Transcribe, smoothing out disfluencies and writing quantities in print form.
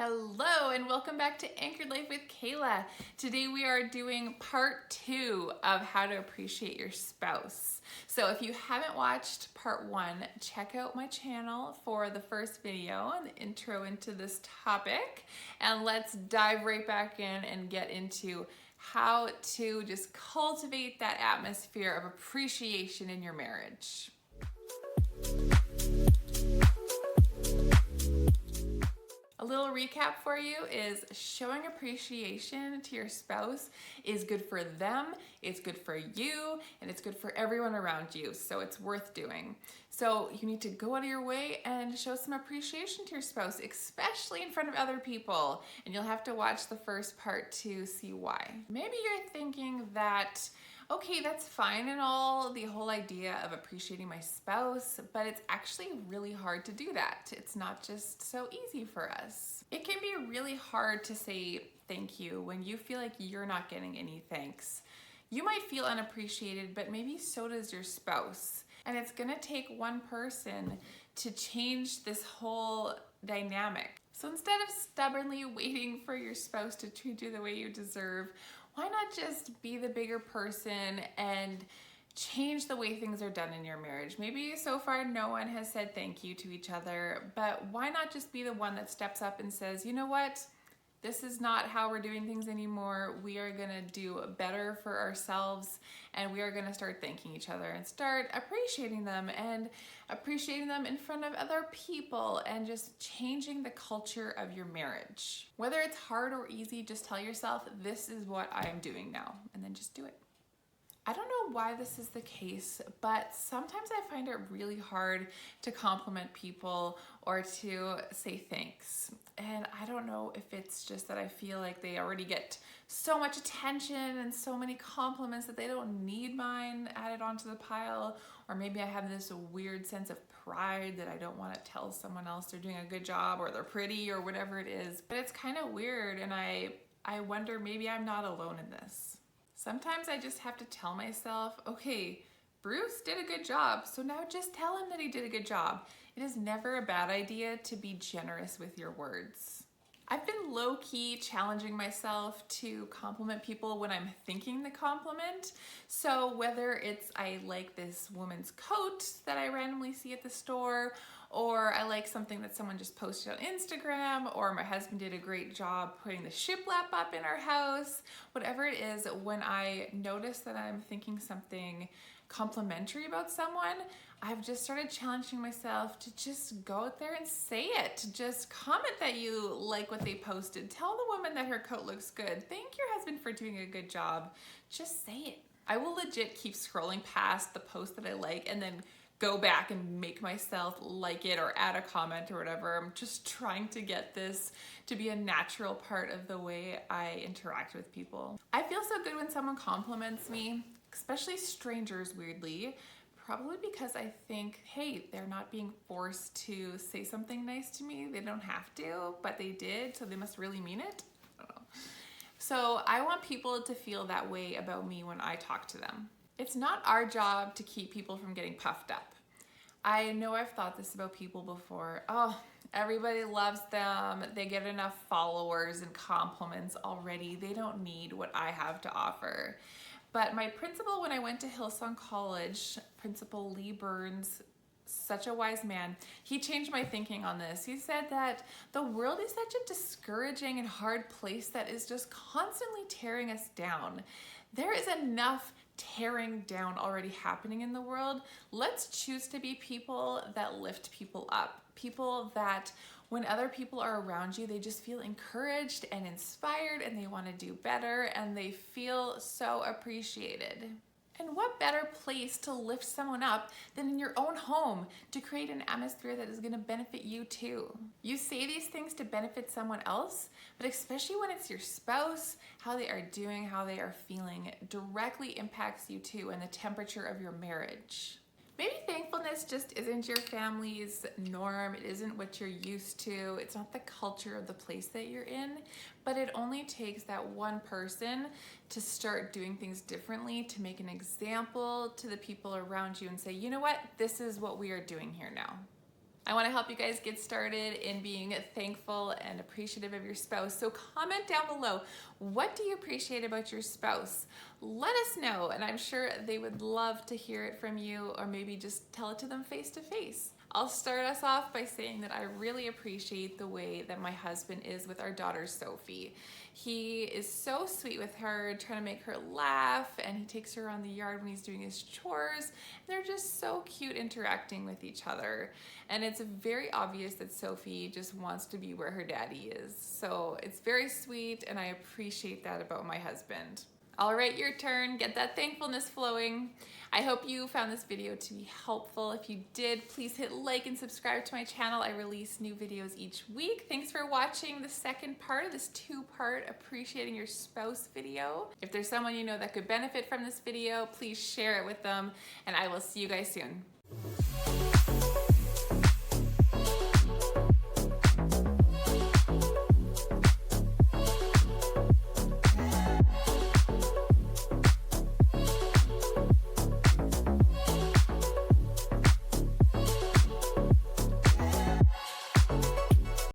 Hello and welcome back to Anchored Life with Kaale. Today we are doing part 2 of how to appreciate your spouse. So if you haven't watched part 1, check out my channel for the first video and the intro into this topic. And let's dive right back in and get into how to just cultivate that atmosphere of appreciation in your marriage. A little recap for you is showing appreciation to your spouse is good for them, it's good for you, and it's good for everyone around you, so it's worth doing. So you need to go out of your way and show some appreciation to your spouse, especially in front of other people, and you'll have to watch the first part to see why. Maybe you're thinking that, okay, that's fine and all, the whole idea of appreciating my spouse, but it's actually really hard to do that. It's not just so easy for us. It can be really hard to say thank you when you feel like you're not getting any thanks. You might feel unappreciated, but maybe so does your spouse. And it's gonna take one person to change this whole dynamic. So instead of stubbornly waiting for your spouse to treat you the way you deserve, why not just be the bigger person and change the way things are done in your marriage? Maybe so far no one has said thank you to each other, but why not just be the one that steps up and says, you know what? This is not how we're doing things anymore. We are gonna do better for ourselves, and we are gonna start thanking each other and start appreciating them in front of other people, and just changing the culture of your marriage. Whether it's hard or easy, just tell yourself, this is what I am doing now, and then just do it. I don't know why this is the case, but sometimes I find it really hard to compliment people or to say thanks. And I don't know if it's just that I feel like they already get so much attention and so many compliments that they don't need mine added onto the pile, or maybe I have this weird sense of pride that I don't want to tell someone else they're doing a good job or they're pretty or whatever it is. But it's kind of weird, and I wonder, maybe I'm not alone in this. Sometimes I just have to tell myself, okay, Bruce did a good job, so now just tell him that he did a good job. It is never a bad idea to be generous with your words. I've been low-key challenging myself to compliment people when I'm thinking the compliment. So whether it's I like this woman's coat that I randomly see at the store, or I like something that someone just posted on Instagram, or my husband did a great job putting the shiplap up in our house, whatever it is, when I notice that I'm thinking something complimentary about someone, I've just started challenging myself to just go out there and say it. Just comment that you like what they posted. Tell the woman that her coat looks good. Thank your husband for doing a good job. Just say it. I will legit keep scrolling past the post that I like and then go back and make myself like it or add a comment or whatever. I'm just trying to get this to be a natural part of the way I interact with people. I feel so good when someone compliments me, especially strangers, weirdly, probably because I think, hey, they're not being forced to say something nice to me. They don't have to, but they did, so they must really mean it. I don't know. So I want people to feel that way about me when I talk to them. It's not our job to keep people from getting puffed up. I know I've thought this about people before. Oh, everybody loves them. They get enough followers and compliments already. They don't need what I have to offer. But my principal, when I went to Hillsong College, Principal Lee Burns, such a wise man, he changed my thinking on this. He said that the world is such a discouraging and hard place that is just constantly tearing us down. There is enough tearing down already happening in the world. Let's choose to be people that lift people up. People that when other people are around you, they just feel encouraged and inspired, and they want to do better, and they feel so appreciated. And what better place to lift someone up than in your own home to create an atmosphere that is going to benefit you too? You say these things to benefit someone else, but especially when it's your spouse, how they are doing, how they are feeling directly impacts you too and the temperature of your marriage. Maybe thankfulness just isn't your family's norm. It isn't what you're used to. It's not the culture of the place that you're in, but it only takes that one person to start doing things differently, to make an example to the people around you and say, you know what, this is what we are doing here now. I want to help you guys get started in being thankful and appreciative of your spouse. So comment down below, what do you appreciate about your spouse? Let us know, and I'm sure they would love to hear it from you, or maybe just tell it to them face to face. I'll start us off by saying that I really appreciate the way that my husband is with our daughter Sophie. He is so sweet with her, trying to make her laugh, and he takes her around the yard when he's doing his chores. And they're just so cute interacting with each other. And it's very obvious that Sophie just wants to be where her daddy is. So it's very sweet, and I appreciate that about my husband. All right, your turn. Get that thankfulness flowing. I hope you found this video to be helpful. If you did, please hit like and subscribe to my channel. I release new videos each week. Thanks for watching the second part of this two-part appreciating your spouse video. If there's someone you know that could benefit from this video, please share it with them, and I will see you guys soon.